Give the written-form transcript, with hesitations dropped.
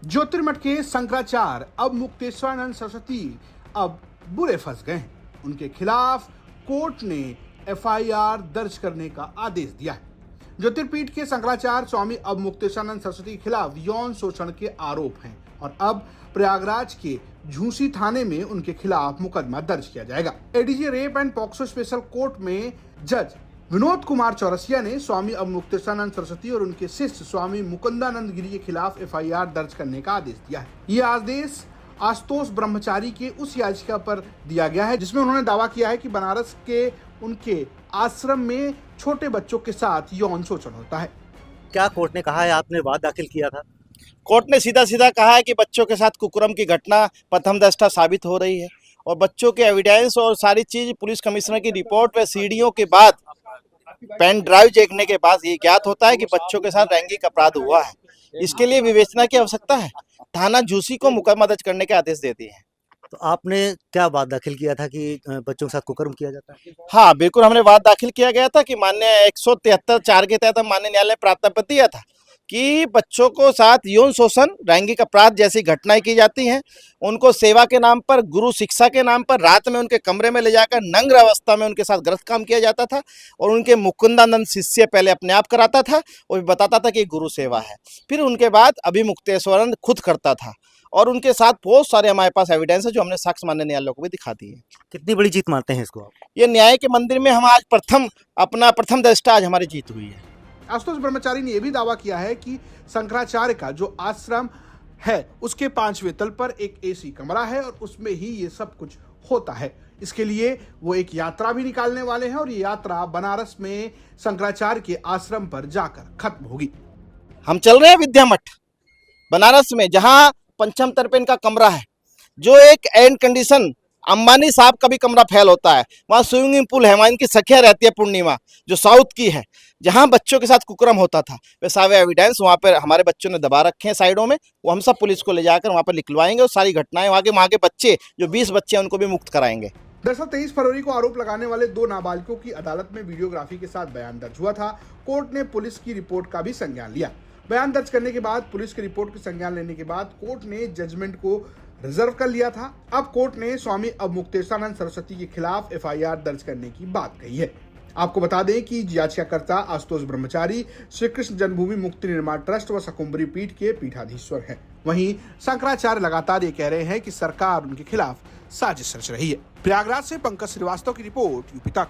ज्योतिर्मठ के शंकराचार्य अब मुक्तेश्वरानंद सरस्वती अब बुरे फंस गए हैं। उनके खिलाफ कोर्ट ने एफआईआर दर्ज करने का आदेश दिया है। ज्योतिर्पीठ के शंकराचार्य स्वामी अब मुक्तेश्वरानंद सरस्वती के खिलाफ यौन शोषण के आरोप हैं और अब प्रयागराज के झूसी थाने में उनके खिलाफ मुकदमा दर्ज किया जाएगा। ADJ rape and POCSO special court में जज विनोद कुमार चौरसिया ने स्वामी अब मुक्तेश्वरानंद सरस्वती और उनके शिष्य स्वामी मुकुंदानंद गिरी के खिलाफ एफआईआर दर्ज करने का आदेश दिया है। यह आदेश आशुतोष ब्रह्मचारी के उस याचिका पर दिया गया है जिसमें उन्होंने दावा किया है कि बनारस के उनके आश्रम में छोटे बच्चों के साथ यौन शोषण होता है। क्या कोर्ट ने कहा है? आपने वाद दाखिल किया था। कोर्ट ने सीधा सीधा कहा है कि बच्चों के साथ कुकर्म की घटना प्रथम दृष्टया साबित हो रही है और बच्चों के एविडेंस और सारी चीज पुलिस कमिश्नर की रिपोर्ट व सीडीओ के बाद पेन ड्राइव देखने के बाद ये ज्ञात होता है कि बच्चों के साथ लैंगिक अपराध हुआ है। इसके लिए विवेचना की आवश्यकता है। थाना झूसी को मुकदमा दर्ज करने के आदेश दे दिए हैं। तो आपने क्या वाद दाखिल किया था कि बच्चों के साथ कुकर्म किया जाता है? हाँ बिल्कुल, हमने वाद दाखिल किया गया था कि माननीय 173(4) के तहत माननीय न्यायालय ने प्रार्थना दिया था कि बच्चों को साथ यौन शोषण, लैंगिक अपराध जैसी घटनाएं की जाती हैं। उनको सेवा के नाम पर, गुरु शिक्षा के नाम पर रात में उनके कमरे में ले जाकर नग्न अवस्था में उनके साथ गलत काम किया जाता था और उनके मुकुंदानंद शिष्य पहले अपने आप कराता था और बताता था कि गुरु सेवा है। फिर उनके बाद अभी मुक्तेश्वरानंद खुद करता था और उनके साथ बहुत सारे हमारे पास एविडेंस है जो हमने साक्ष्य माननीय न्यायालय को भी दिखा दिए। कितनी बड़ी जीत मानते हैं इसको आप? ये न्याय के मंदिर में हम आज प्रथम दृष्टया आज हमारी जीत हुई है। आशुतोष ब्रह्मचारी ने यह भी दावा किया है कि शंकराचार्य का जो आश्रम है उसके 5वें तल पर एक एसी कमरा है और उसमें ही ये सब कुछ होता है। इसके लिए वो एक यात्रा भी निकालने वाले हैं और ये यात्रा बनारस में शंकराचार्य के आश्रम पर जाकर खत्म होगी। हम चल रहे हैं विद्या मठ बनारस में, जहां पंचम तल पे इनका कमरा है, जो एक एयर कंडीशन अंबानी साहब का भी कमरा फैल होता है। वहाँ स्विमिंग पूल है, वहाँ इनकी सखिया रहती है पूर्णिमा, जो साउथ की है, जहाँ बच्चों के साथ कुकर्म होता था। वे सारे एविडेंस वहाँ पर हमारे बच्चों ने दबा रखे हैं साइडों में, वो हम सब पुलिस को ले जाकर वहाँ पर निकलवाएंगे और सारी घटनाएं वहाँ के बच्चे जो 20 बच्चे हैं उनको भी मुक्त कराएंगे। दरअसल 23 फरवरी को आरोप लगाने वाले 2 नाबालिगों की अदालत में वीडियोग्राफी के साथ बयान दर्ज हुआ था। कोर्ट ने पुलिस की रिपोर्ट का भी संज्ञान लिया। बयान दर्ज करने के बाद, पुलिस की रिपोर्ट के संज्ञान लेने के बाद कोर्ट ने जजमेंट को रिजर्व कर लिया था। अब कोर्ट ने स्वामी अब मुक्तेश्वरानंद सरस्वती के खिलाफ एफआईआर दर्ज करने की बात कही है। आपको बता दें कि याचिकाकर्ता आशुतोष ब्रह्मचारी श्री कृष्ण जन्मभूमि मुक्ति निर्माण ट्रस्ट व शाकुंभरी पीठ के पीठाधीश्वर हैं। वहीं शंकराचार्य लगातार ये कह रहे हैं कि सरकार उनके खिलाफ साजिश रच रही है। प्रयागराज से पंकज श्रीवास्तव की रिपोर्ट, यूपी तक।